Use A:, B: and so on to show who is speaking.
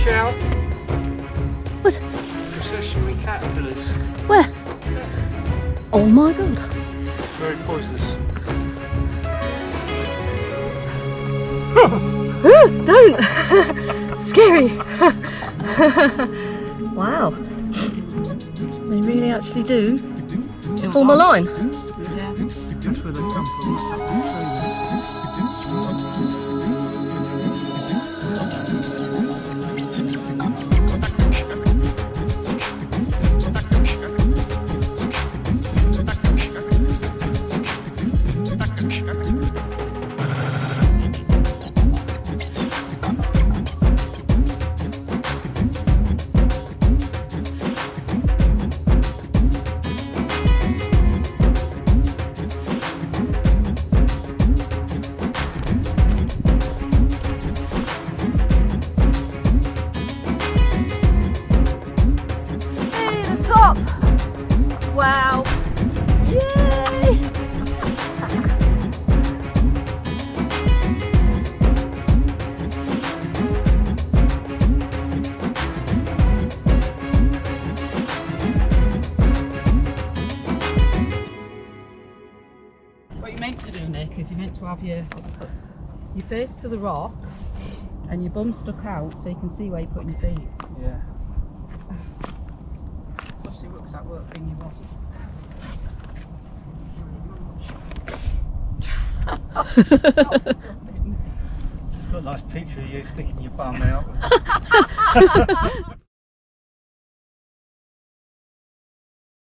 A: out.
B: What?
A: Processionary caterpillars.
B: Where? Oh my god.
A: Very poisonous.
B: Don't! Scary! Wow. They really actually do form a line.
A: Yeah. That's where they come from.
B: Wow! Yay!
C: What you're meant to do, Nick, is you're meant to have your face to the rock and your bum stuck out so you can see where you're putting your feet.
A: Yeah.
C: Plus, it works that work being your boss.
A: Just got a nice picture of you sticking your bum out.